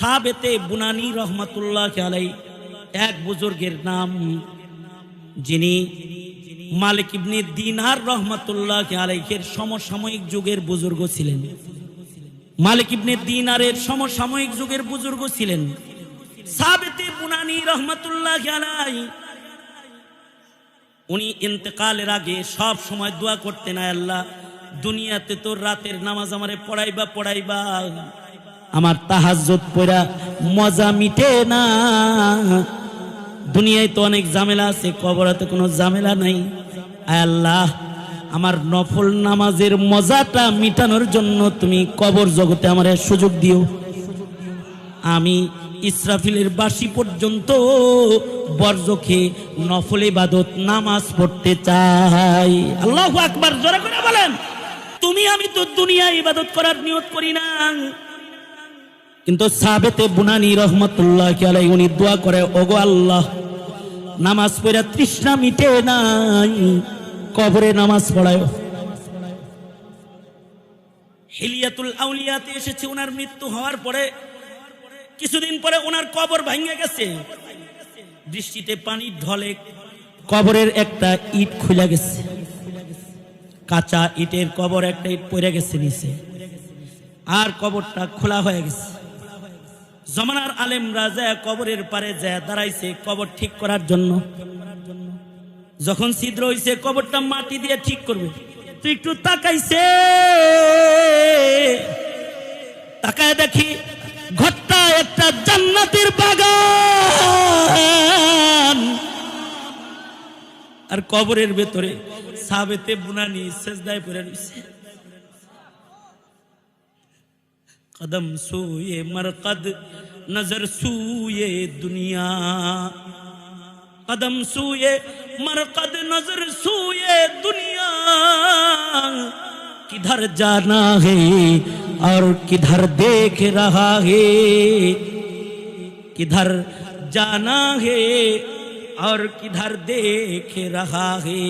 সাবেতে বুনানি রহমাতুল্লাহ আলাইহি এক বুজুর্গের নাম, যিনি মালিক ইবনে দিনার রহমাতুল্লাহ আলাইহির সমসাময়িক যুগের বুজুর্গ ছিলেন। মালিক ইবনে দিনারের সমসাময়িক যুগের বুজুর্গ ছিলেন সাবেতে বুনানি রহমাতুল্লাহ আলাইহি। উনি ইন্তেকালের আগে সব সময় দোয়া করতেন, আল্লাহ দুনিয়াতে তো রাতের নামাজ আমারে পড়াইবা, আমার তাহাজ্জুদ পড়া মজা মিটে না। দুনিয়ায় তো অনেক ঝামেলা আছে, কবরেতে কোনো ঝামেলা নাই। আল্লাহ আমার নফল নামাজের মজাটা মিটানোর জন্য তুমি কবর জগতে আমার সুযোগ দিও। আমি ইসরাফিলের বাঁশি পর্যন্ত বরজখে নফল ইবাদত নামাজ পড়তে চাই। আল্লাহু আকবার, জোরে করে বলেন। তুমি আমি তো দুনিয়া ইবাদত করার নিয়ত করি না, কিন্তু সাবেতে বুনানি রহমাতুল্লাহ আলাইহি উনি দোয়া করে, ওগো আল্লাহ নামাজ পড়া তৃষ্ণা মিটে নাই, কবরে নামাজ পড়ায়। হিলিয়াতুল আউলিয়াতে এসেছে, ওনার মৃত্যু হওয়ার পরে কিছুদিন পরে ওনার কবর ভেঙে গেছে, বৃষ্টিতে পানি ঢলে কবরের একটা ইট খুলে গেছে, কাঁচা ইটের কবর একটা ইট পড়ে গেছে নিচে, আর কবরটা খোলা হয়ে গেছে। জমানার আলেমরা যায় কবরের পারে যায় দাঁড়াইছে কবর ঠিক করার জন্য। যখন ছিদ্র হইছে কবরটা মাটি দিয়ে ঠিক করবে, তুই একটু তাকাইছে, তাকায় দেখি ঘরটা একটা জান্নাতের বাগান, আর কবরের ভেতরে সাবেতে বুনানি সেজদায় পড়ে রইছে। कदम सूये मरकद नजर सूये दुनिया, कदम सूये मरकद नजर सूये दुनिया, किधर जाना है और किधर देख रहा है, किधर जाना है और किधर देख रहा है।